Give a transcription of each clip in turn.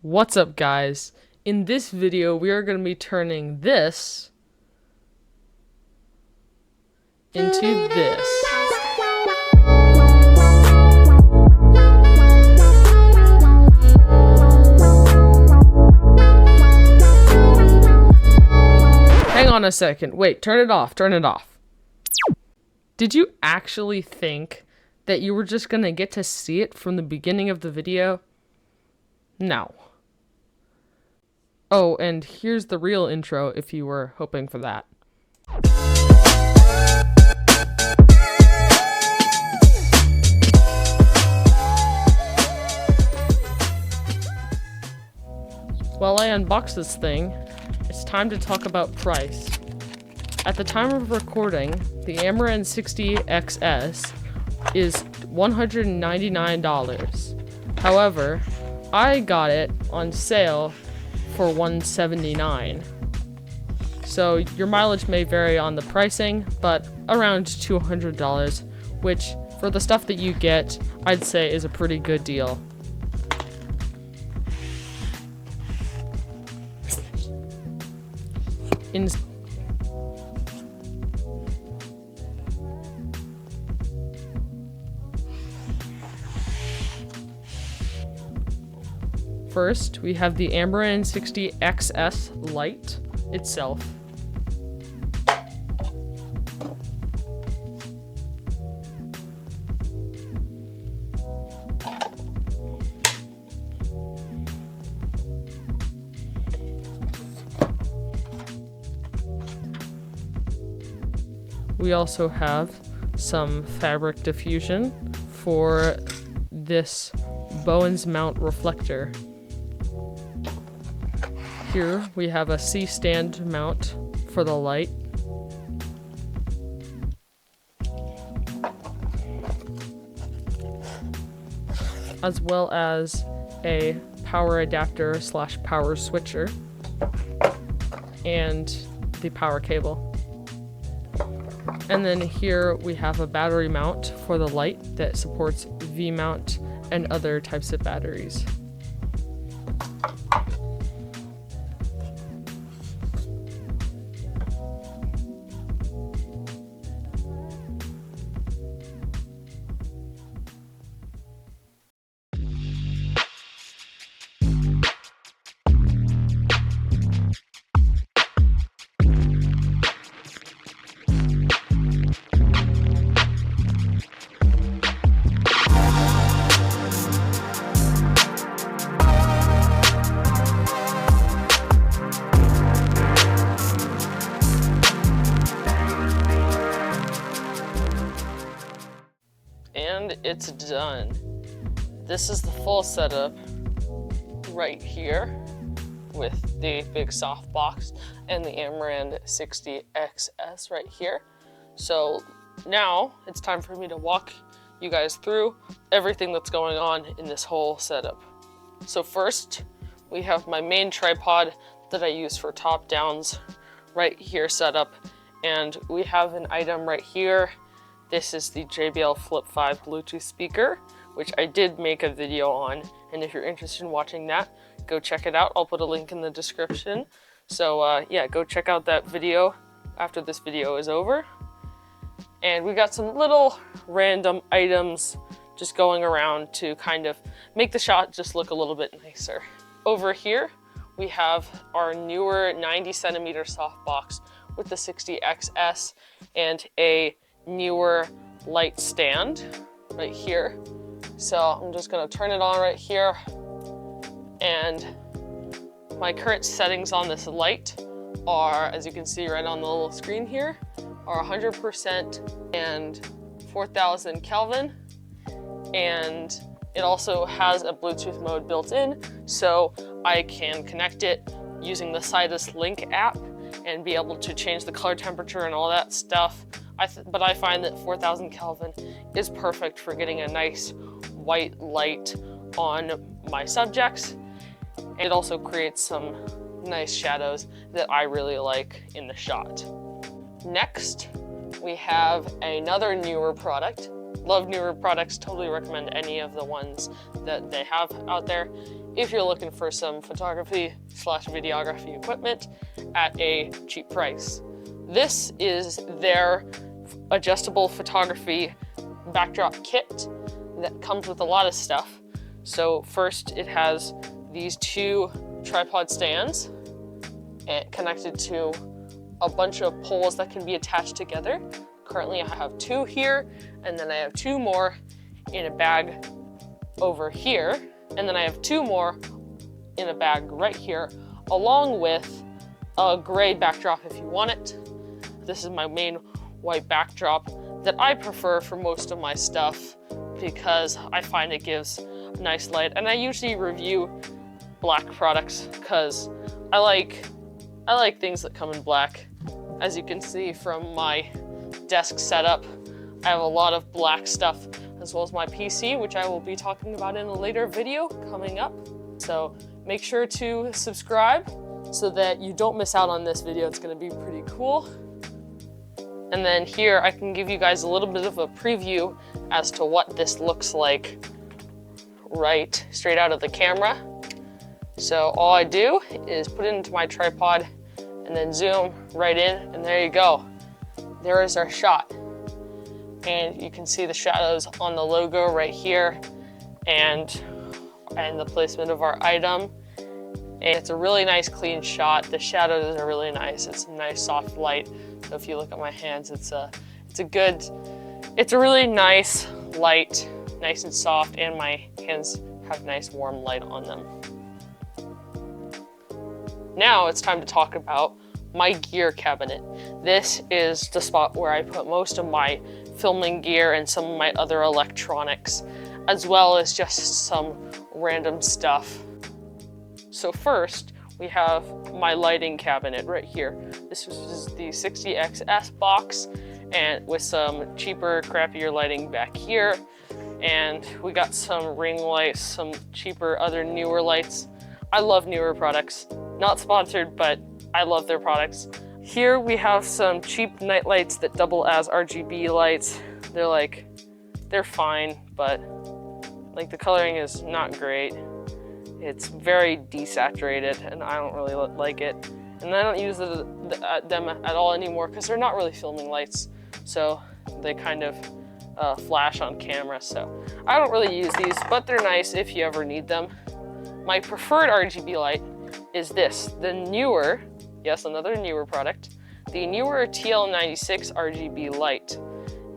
What's up, guys? In this video, we are going to be turning this into this. Hang on a second. Wait, turn it off. Turn it off. Did you actually think that you were just going to get to see it from the beginning of the video? No. Oh, and here's the real intro if you were hoping for that. While I unbox this thing, it's time to talk about price. At the time of recording, the Amaran 60XS is $199. However, I got it on sale for $179. So your mileage may vary on the pricing, but around $200, which for the stuff that you get, I'd say is a pretty good deal. First, we have the Amaran 60XS Lite itself. We also have some fabric diffusion for this Bowen's mount reflector. Here we have a C-stand mount for the light. As well as a power adapter / power switcher and the power cable. And then here we have a battery mount for the light that supports V-mount and other types of batteries. And it's done. This is the full setup right here with the big softbox and the Amaran 60XS right here. So now it's time for me to walk you guys through everything that's going on in this whole setup. So first, we have my main tripod that I use for top downs right here set up, and we have an item right here. This is the JBL Flip 5 Bluetooth speaker, which I did make a video on, and if you're interested in watching that, go check it out. I'll put a link in the description. So yeah, go check out that video after this video is over. And we got some little random items just going around to kind of make the shot just look a little bit nicer. Over here, we have our newer 90 centimeter softbox with the 60XS and a newer light stand right here. So I'm just gonna turn it on right here, and my current settings on this light are, as you can see right on the little screen here, are 100% and 4000 Kelvin, and it also has a Bluetooth mode built in, so I can connect it using the Sidus Link app and be able to change the color temperature and all that stuff. But I find that 4000 Kelvin is perfect for getting a nice white light on my subjects. And it also creates some nice shadows that I really like in the shot. Next, we have another newer product. Love newer products, totally recommend any of the ones that they have out there. if you're looking for some photography/videography equipment at a cheap price. This is their adjustable photography backdrop kit that comes with a lot of stuff. So first it has these 2 tripod stands and connected to a bunch of poles that can be attached together. Currently I have 2 here, and then I have 2 more in a bag over here, and then I have 2 more in a bag right here, along with a gray backdrop if you want it. This is my main white backdrop that I prefer for most of my stuff because I find it gives nice light, and I usually review black products because I like things that come in black. As you can see from my desk setup, I have a lot of black stuff, as well as my PC, which I will be talking about in a later video coming up. So make sure to subscribe so that you don't miss out on this video. It's gonna be pretty cool. And then here I can give you guys a little bit of a preview as to what this looks like right straight out of the camera. So all I do is put it into my tripod and then zoom right in, and there you go. There is our shot. And you can see the shadows on the logo right here and the placement of our item. And it's a really nice clean shot. The shadows are really nice. It's a nice soft light. So if you look at my hands, it's a really nice light, nice and soft, and my hands have nice warm light on them. Now it's time to talk about my gear cabinet. This is the spot where I put most of my filming gear and some of my other electronics, as well as just some random stuff. So first, we have my lighting cabinet right here. This is the 60XS box, and with some cheaper, crappier lighting back here. And we got some ring lights, some cheaper, other newer lights. I love newer products. Not sponsored, but I love their products. Here we have some cheap night lights that double as RGB lights. They're fine, but like the coloring is not great. It's very desaturated and I don't really like it. And I don't use them at all anymore because they're not really filming lights. So they kind of flash on camera. So I don't really use these, but they're nice if you ever need them. My preferred RGB light is this, the newer, yes, another newer product, the newer TL96 RGB light.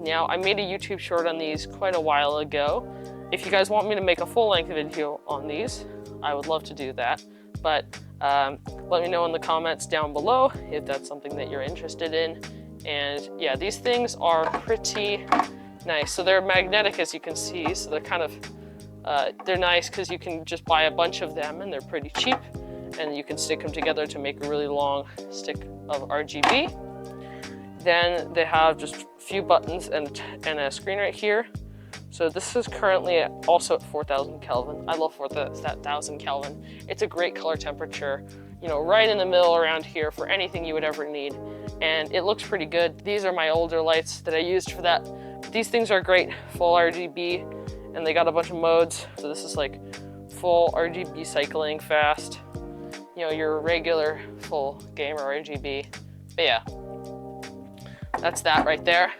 Now, I made a YouTube short on these quite a while ago. If you guys want me to make a full-length video on these, I would love to do that. But let me know in the comments down below if that's something that you're interested in. And yeah, these things are pretty nice. So they're magnetic, as you can see, so they're kind of, they're nice because you can just buy a bunch of them and they're pretty cheap. And you can stick them together to make a really long stick of RGB. Then they have just a few buttons and a screen right here. So this is currently also at 4,000 Kelvin. I love that 1,000 Kelvin. It's a great color temperature, you know, right in the middle around here for anything you would ever need. And it looks pretty good. These are my older lights that I used for that. These things are great, full RGB, and they got a bunch of modes. So this is like full RGB cycling fast, you know, your regular full gamer RGB. But yeah, that's that right there.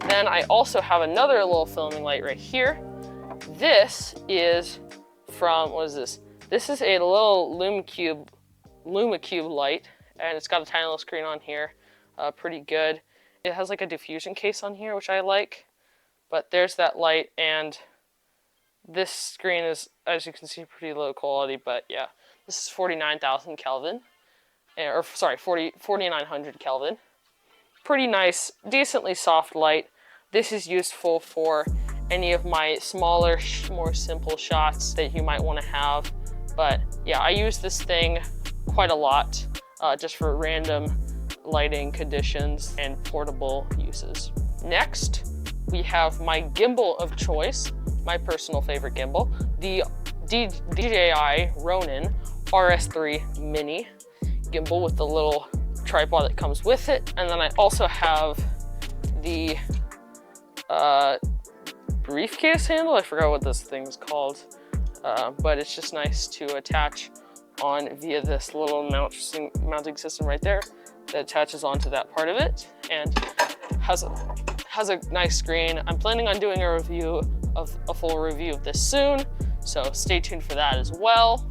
Then I also have another little filming light right here. This is from, what is this? This is a little LumaCube light, and it's got a tiny little screen on here, pretty good. It has like a diffusion case on here, which I like, but there's that light, and this screen is, as you can see, pretty low quality, but yeah, this is 49,000 Kelvin, or sorry, 4,900 Kelvin. Pretty nice, decently soft light. This is useful for any of my smaller, more simple shots that you might want to have. But yeah, I use this thing quite a lot just for random lighting conditions and portable uses. Next, we have my gimbal of choice, my personal favorite gimbal, the DJI Ronin RS3 Mini gimbal with the little tripod that comes with it. And then I also have the briefcase handle. I forgot what this thing's called. but it's just nice to attach on via this little mounting system right there that attaches onto that part of it, and has a nice screen. I'm planning on doing a full review of this soon, so stay tuned for that as well.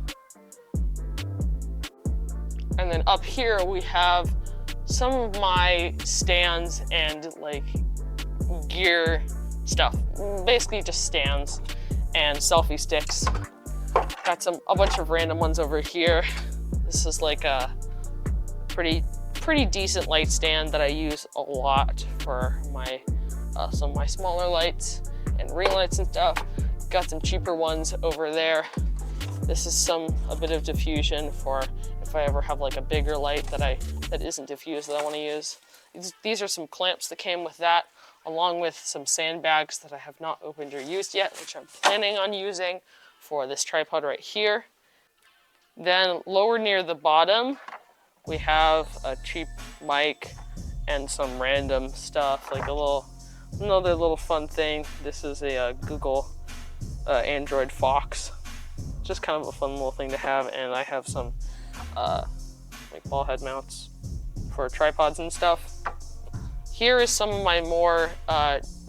And then up here we have some of my stands and like gear stuff, basically just stands and selfie sticks. Got a bunch of random ones over here. This is like a pretty decent light stand that I use a lot for my some of my smaller lights and ring lights and stuff. Got some cheaper ones over there. This is a bit of diffusion for if I ever have like a bigger light that isn't diffused that I want to use. These are some clamps that came with that, along with some sandbags that I have not opened or used yet, which I'm planning on using for this tripod right here. Then lower near the bottom, we have a cheap mic and some random stuff, like another little fun thing. This is a Google Android Fox. Just kind of a fun little thing to have, and I have some like ball head mounts for tripods and stuff. Here is some of my more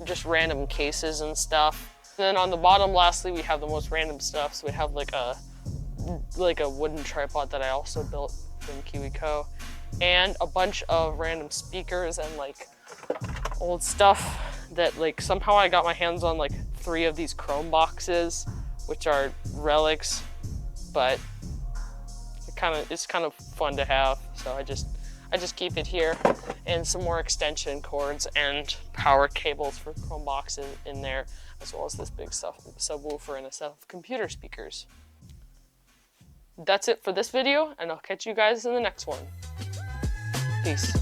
just random cases and stuff. And then on the bottom, lastly, we have the most random stuff. So we have like a wooden tripod that I also built from KiwiCo, and a bunch of random speakers and like old stuff that like somehow I got my hands on like 3 of these Chrome boxes, which are relics, but it's kind of fun to have. So I just keep it here, and some more extension cords and power cables for Chrome boxes in there, as well as this big subwoofer and a set of computer speakers. That's it for this video, and I'll catch you guys in the next one. Peace.